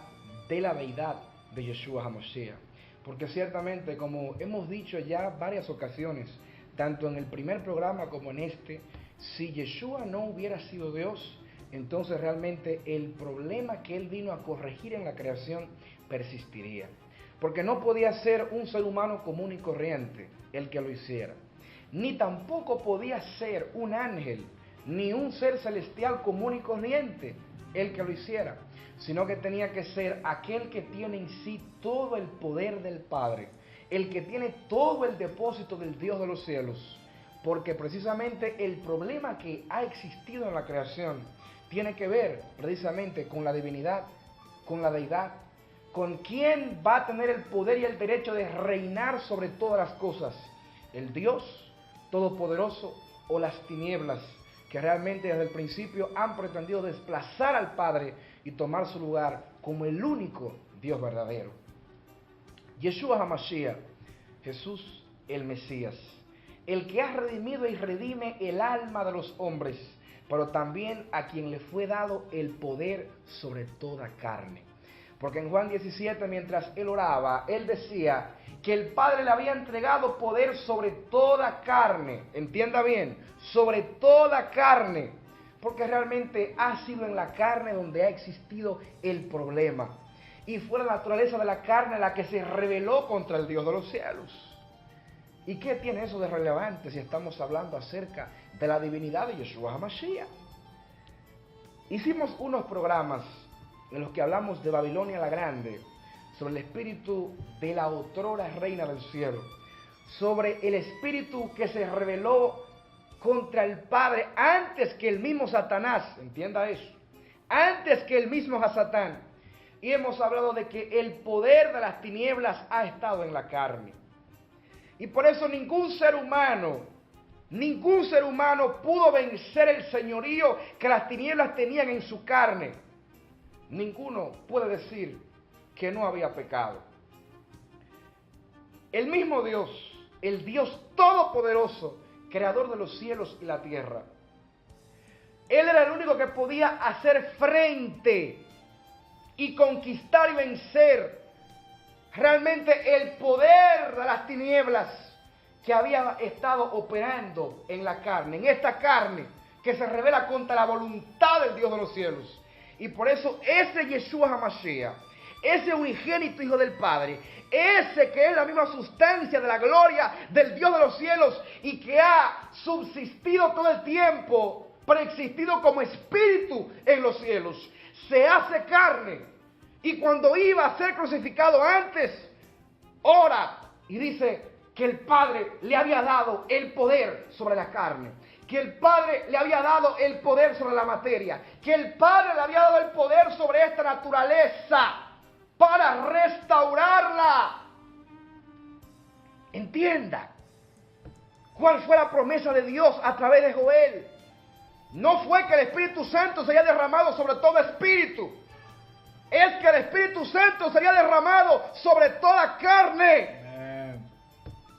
de la deidad de Yeshua HaMashiach. Porque ciertamente, como hemos dicho ya varias ocasiones, tanto en el primer programa como en este, Si Yeshua no hubiera sido Dios, entonces realmente el problema que Él vino a corregir en la creación persistiría. Porque no podía ser un ser humano común y corriente el que lo hiciera. Ni tampoco podía ser un ángel, ni un ser celestial común y corriente el que lo hiciera. Sino que tenía que ser aquel que tiene en sí todo el poder del Padre. El que tiene todo el depósito del Dios de los cielos. Porque precisamente el problema que ha existido en la creación tiene que ver precisamente con la divinidad, con la deidad, con quién va a tener el poder y el derecho de reinar sobre todas las cosas, el Dios todopoderoso o las tinieblas, que realmente desde el principio han pretendido desplazar al Padre y tomar su lugar como el único Dios verdadero. Yeshua HaMashiach, Jesús el Mesías, el que ha redimido y redime el alma de los hombres, pero también a quien le fue dado el poder sobre toda carne. Porque en Juan 17, mientras él oraba, él decía que el Padre le había entregado poder sobre toda carne. Entienda bien, sobre toda carne. Porque realmente ha sido en la carne donde ha existido el problema. Y fue la naturaleza de la carne la que se rebeló contra el Dios de los cielos. ¿Y qué tiene eso de relevante si estamos hablando acerca de la divinidad de Yeshua HaMashiach? Hicimos unos programas en los que hablamos de Babilonia la Grande, sobre el espíritu de la otrora reina del cielo, sobre el espíritu que se rebeló contra el Padre antes que el mismo Satanás, entienda eso, antes que el mismo Hasatán. Y hemos hablado de que el poder de las tinieblas ha estado en la carne. Y por eso ningún ser humano pudo vencer el señorío que las tinieblas tenían en su carne. Ninguno puede decir que no había pecado. El mismo Dios, el Dios todopoderoso, creador de los cielos y la tierra, Él era el único que podía hacer frente y conquistar y vencer realmente el poder de las tinieblas que había estado operando en la carne, en esta carne que se revela contra la voluntad del Dios de los cielos. Y por eso ese Yeshua HaMashiach, ese unigénito Hijo del Padre, ese que es la misma sustancia de la gloria del Dios de los cielos y que ha subsistido todo el tiempo, preexistido como espíritu en los cielos, se hace carne. Y cuando iba a ser crucificado antes, ora y dice que el Padre le había dado el poder sobre la carne, que el Padre le había dado el poder sobre la materia, que el Padre le había dado el poder sobre esta naturaleza para restaurarla. Entienda, ¿cuál fue la promesa de Dios a través de Joel? No fue que el Espíritu Santo se haya derramado sobre todo espíritu. Es que el Espíritu Santo sería derramado sobre toda carne.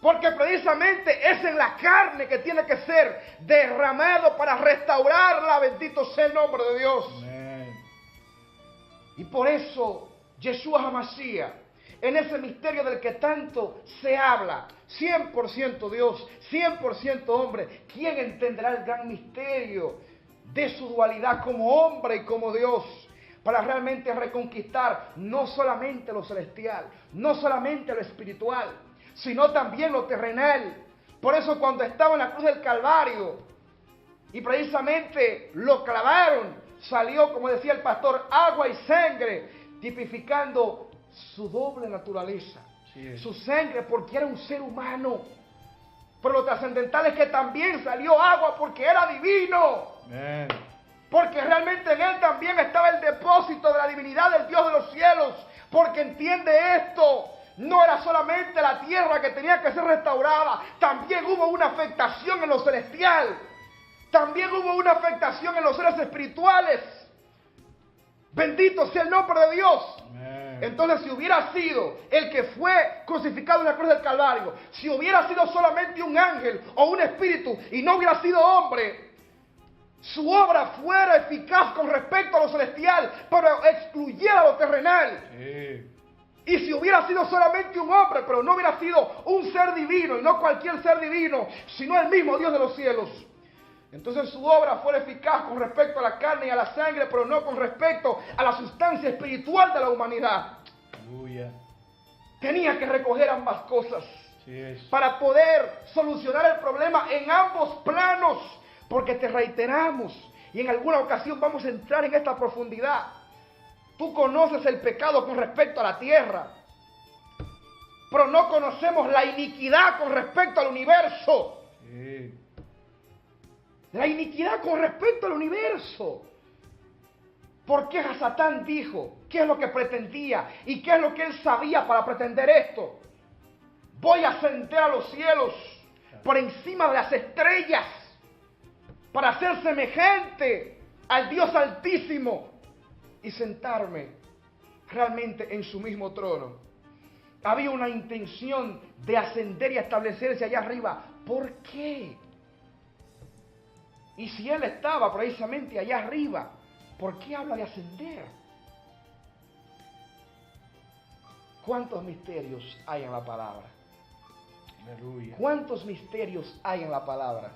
Porque precisamente es en la carne que tiene que ser derramado para restaurarla. Bendito sea el nombre de Dios. Y por eso Yeshua HaMashiach, en ese misterio del que tanto se habla, 100% Dios, 100% hombre, ¿quién entenderá el gran misterio de su dualidad como hombre y como Dios? Para realmente reconquistar no solamente lo celestial, no solamente lo espiritual, sino también lo terrenal. Por eso cuando estaba en la cruz del Calvario y precisamente lo clavaron, salió, como decía el pastor, agua y sangre, tipificando su doble naturaleza, su sangre porque era un ser humano. Pero lo trascendental es que también salió agua porque era divino. Amén. Porque realmente en él también estaba el depósito de la divinidad del Dios de los cielos. Porque entiende esto, no era solamente la tierra que tenía que ser restaurada, también hubo una afectación en lo celestial. También hubo una afectación en los seres espirituales. Bendito sea el nombre de Dios. Amén. Entonces, si hubiera sido el que fue crucificado en la cruz del Calvario, si hubiera sido solamente un ángel o un espíritu y no hubiera sido hombre, su obra fuera eficaz con respecto a lo celestial, pero excluyera lo terrenal. Sí. Y si hubiera sido solamente un hombre, pero no hubiera sido un ser divino, y no cualquier ser divino, sino el mismo Dios de los cielos, Entonces su obra fue eficaz con respecto a la carne y a la sangre, pero no con respecto a la sustancia espiritual de la humanidad. Aleluya. Tenía que recoger ambas cosas Sí, para poder solucionar el problema en ambos planos, porque te reiteramos y en alguna ocasión vamos a entrar en esta profundidad. Tú conoces el pecado con respecto a la tierra, pero no conocemos la iniquidad con respecto al universo. sí. La iniquidad con respecto al universo. ¿Por qué Satán dijo? ¿Qué es lo que pretendía? ¿Y qué es lo que él sabía para pretender esto? Voy a ascender a los cielos por encima de las estrellas para ser semejante al Dios Altísimo y sentarme realmente en su mismo trono. Había una intención de ascender y establecerse allá arriba. ¿Por qué? Y si él estaba precisamente allá arriba, ¿por qué habla de ascender? ¿Cuántos misterios hay en la palabra? Aleluya. ¿Cuántos misterios hay en la palabra?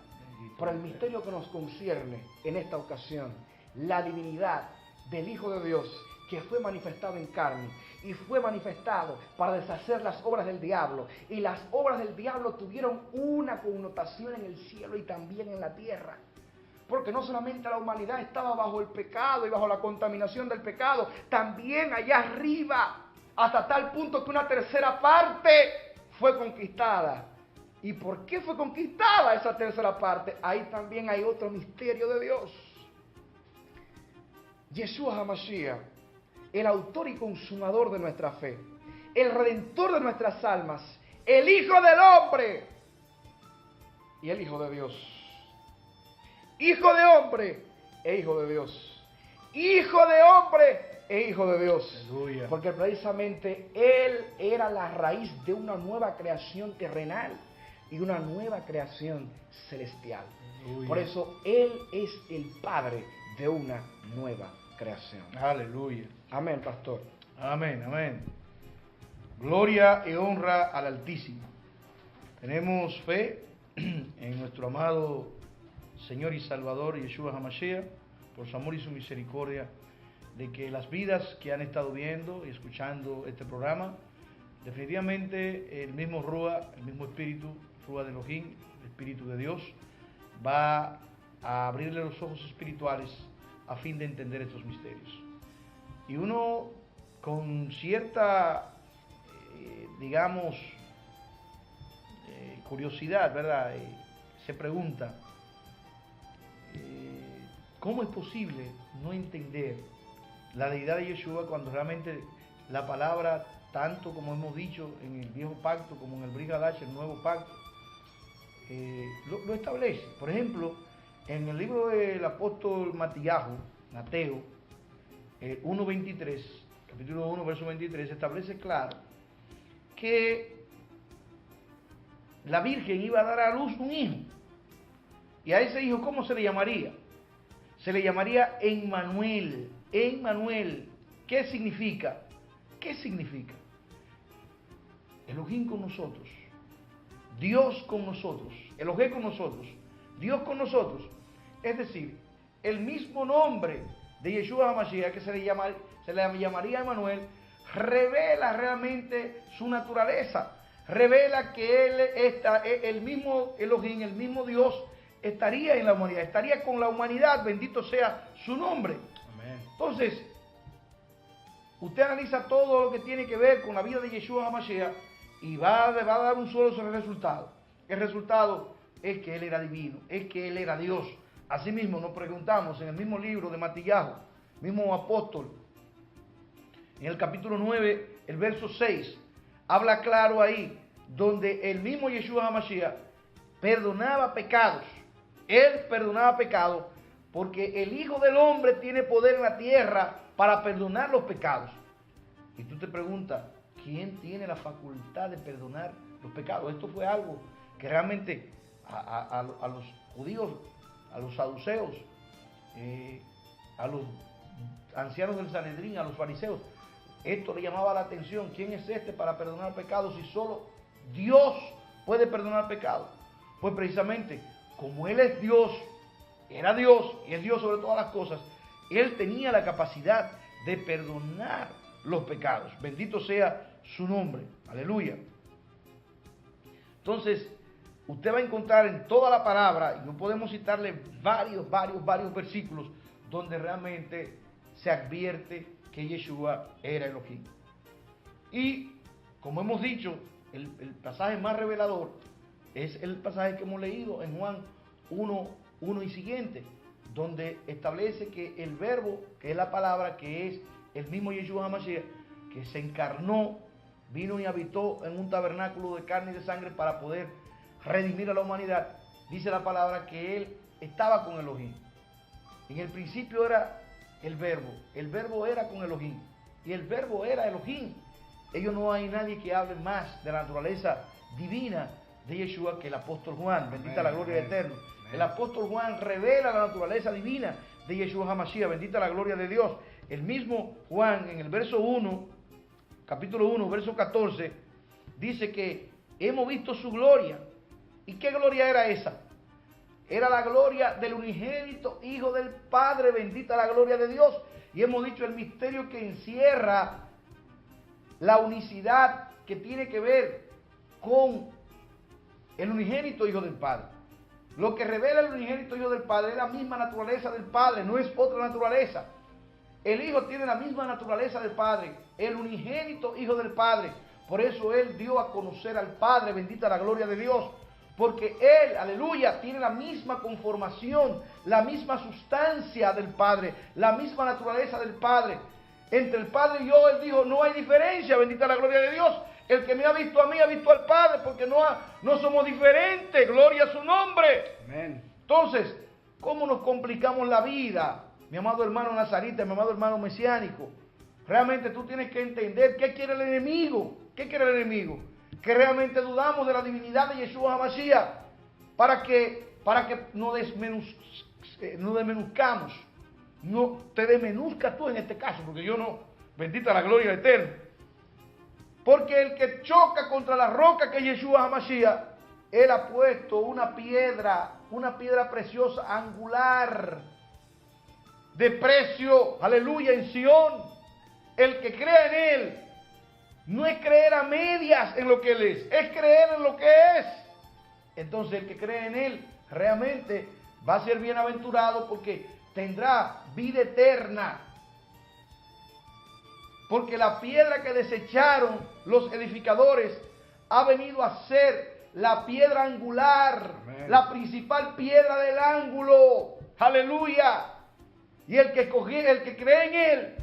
Pero el misterio que nos concierne en esta ocasión, la divinidad del Hijo de Dios, que fue manifestado en carne y fue manifestado para deshacer las obras del diablo. Y las obras del diablo tuvieron una connotación en el cielo y también en la tierra. Porque no solamente la humanidad estaba bajo el pecado y bajo la contaminación del pecado, también allá arriba, hasta tal punto que una tercera parte fue conquistada. ¿Y por qué fue conquistada esa tercera parte? Ahí también hay otro misterio de Dios. Yeshua HaMashiach, el autor y consumador de nuestra fe, el redentor de nuestras almas, el Hijo del Hombre y el Hijo de Dios. Hijo de hombre e hijo de Dios. Hijo de hombre e hijo de Dios. Aleluya. Porque precisamente Él era la raíz de una nueva creación terrenal y una nueva creación celestial. Aleluya. Por eso Él es el Padre de una nueva creación. Aleluya. Amén, pastor. Amén, amén. Gloria y honra al Altísimo. Tenemos fe en nuestro amado Señor y Salvador Yeshua HaMashiach, por su amor y su misericordia, de que las vidas que han estado viendo y escuchando este programa, definitivamente el mismo Rúa, el mismo Espíritu, Rúa de Elohim, el Espíritu de Dios, va a abrirle los ojos espirituales a fin de entender estos misterios. Y uno con cierta, digamos, curiosidad, ¿verdad? Se pregunta, ¿cómo es posible no entender la deidad de Yeshua cuando realmente la palabra, tanto como hemos dicho en el viejo pacto como en el Brit Hadash, el nuevo pacto, lo establece? Por ejemplo, en el libro del apóstol Mateo, 1.23, capítulo 1, verso 23, establece claro que la Virgen iba a dar a luz un hijo. Y a ese hijo, ¿cómo se le llamaría? Se le llamaría Emmanuel. Emmanuel. ¿Qué significa? ¿Qué significa? Elohim con nosotros. Dios con nosotros. Elohim con nosotros. Dios con nosotros. Es decir, el mismo nombre de Yeshua HaMashiach, que se le llamaría Emmanuel, revela realmente su naturaleza. Revela que Él está, el mismo Elohim, el mismo Dios, estaría en la humanidad, estaría con la humanidad, bendito sea su nombre. Amén. Entonces, usted analiza todo lo que tiene que ver con la vida de Yeshua HaMashiach y va a dar un solo resultado. El resultado es que Él era divino, es que Él era Dios. Asimismo, nos preguntamos en el mismo libro de Mateo, mismo apóstol, en el capítulo 9, el verso 6, habla claro ahí, donde el mismo Yeshua HaMashiach perdonaba pecados. Él perdonaba pecados porque el Hijo del Hombre tiene poder en la tierra para perdonar los pecados. Y tú te preguntas, ¿quién tiene la facultad de perdonar los pecados? Esto fue algo que realmente a los judíos, a los saduceos, a los ancianos del Sanedrín, a los fariseos, esto le llamaba la atención. ¿Quién es este para perdonar pecados si solo Dios puede perdonar pecados? Pues precisamente, como Él es Dios era Dios y es Dios sobre todas las cosas, Él tenía la capacidad de perdonar los pecados. Bendito sea su nombre. Aleluya. Entonces, usted va a encontrar en toda la palabra, y no podemos citarle varios versículos, donde realmente se advierte que Yeshua era Elohim. Y, como hemos dicho, el pasaje más revelador es el pasaje que hemos leído en Juan 1 y siguiente, donde establece que el verbo, que es la palabra, que es el mismo Yeshua HaMashiach, que se encarnó, vino y habitó en un tabernáculo de carne y de sangre para poder redimir a la humanidad. Dice la palabra que Él estaba con Elohim. En el principio era el verbo era con Elohim, y el verbo era Elohim. No hay nadie que hable más de la naturaleza divina de Yeshua que el apóstol Juan. Bendita la gloria del Eterno. El apóstol Juan revela la naturaleza divina de Yeshua HaMashiach. Bendita la gloria de Dios. El mismo Juan, en el verso 1, capítulo 1, verso 14, dice que hemos visto su gloria. ¿Y qué gloria era esa? Era la gloria del unigénito Hijo del Padre. Bendita la gloria de Dios. Y hemos dicho el misterio que encierra la unicidad que tiene que ver con el unigénito Hijo del Padre. Lo que revela el unigénito Hijo del Padre es la misma naturaleza del Padre, no es otra naturaleza. El Hijo tiene la misma naturaleza del Padre, el unigénito Hijo del Padre. Por eso Él dio a conocer al Padre, bendita la gloria de Dios. Porque Él, aleluya, tiene la misma conformación, la misma sustancia del Padre, la misma naturaleza del Padre. Entre el Padre y yo, Él dijo, no hay diferencia, bendita la gloria de Dios. El que me ha visto a mí ha visto al Padre, porque no somos diferentes, gloria a su nombre. Amén. Entonces, ¿cómo nos complicamos la vida? Mi amado hermano nazarita, mi amado hermano mesiánico, realmente tú tienes que entender qué quiere el enemigo. ¿Qué quiere el enemigo? Que realmente dudamos de la divinidad de Yeshua HaMashiach para que nos desmenuzcamos. No te desmenuzcas tú en este caso, porque yo no. Bendita la gloria eterna. Porque el que choca contra la roca que es Yeshua HaMashiach, Él ha puesto una piedra preciosa, angular, de precio, aleluya, en Sión. El que cree en Él no es creer a medias en lo que Él es creer en lo que es. Entonces el que cree en Él realmente va a ser bienaventurado porque tendrá vida eterna. Porque la piedra que desecharon los edificadores ha venido a ser la piedra angular, amén, la principal piedra del ángulo. Aleluya. Y el que cree en Él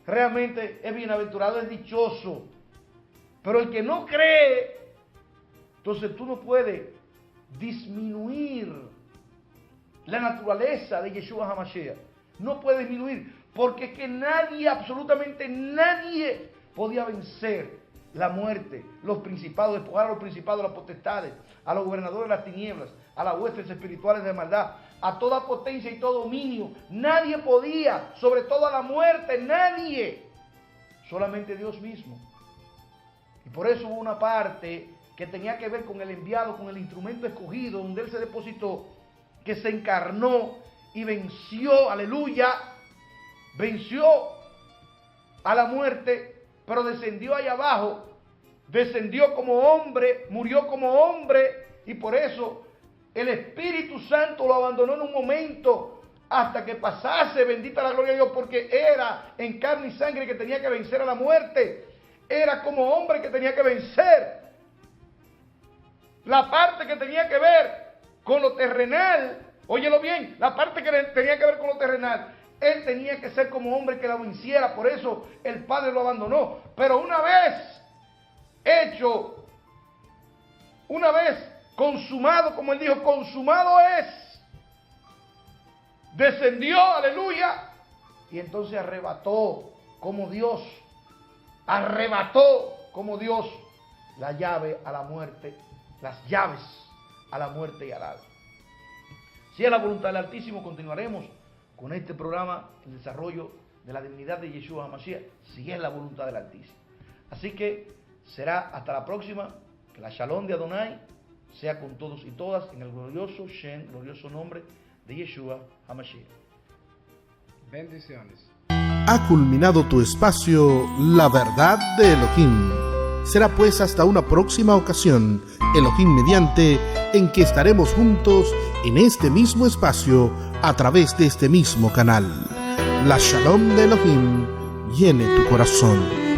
realmente es bienaventurado, es dichoso. Pero el que no cree, entonces tú no puedes disminuir la naturaleza de Yeshua HaMashiach. No puedes disminuir, porque es que nadie, absolutamente nadie, podía vencer la muerte, los principados, despojar a los principados, a las potestades, a los gobernadores de las tinieblas, a las huestes espirituales de maldad, a toda potencia y todo dominio. Nadie podía, sobre todo a la muerte, nadie. Solamente Dios mismo. Y por eso hubo una parte que tenía que ver con el enviado, con el instrumento escogido, donde Él se depositó, que se encarnó y venció, aleluya, venció a la muerte, pero descendió allá abajo, descendió como hombre, murió como hombre, y por eso el Espíritu Santo lo abandonó en un momento hasta que pasase, bendita la gloria de Dios, porque era en carne y sangre que tenía que vencer a la muerte. Era como hombre que tenía que vencer la parte que tenía que ver con lo terrenal. Óyelo bien, la parte que tenía que ver con lo terrenal. Él tenía que ser como hombre que la venciera. Por eso el Padre lo abandonó. Pero una vez hecho, una vez consumado, como Él dijo, consumado es, descendió, aleluya, y entonces arrebató como Dios la llave a la muerte, las llaves a la muerte y al Hades. Si es la voluntad del Altísimo, continuaremos con este programa, el desarrollo de la divinidad de Yeshua HaMashiach, si es la voluntad del Altísimo. Así que será hasta la próxima. Que la Shalom de Adonai sea con todos y todas en el glorioso Shem, glorioso nombre de Yeshua HaMashiach. Bendiciones. Ha culminado tu espacio La Verdad de Elohim. Será pues hasta una próxima ocasión, Elohim mediante, en que estaremos juntos en este mismo espacio a través de este mismo canal. La Shalom de Elohim llene tu corazón.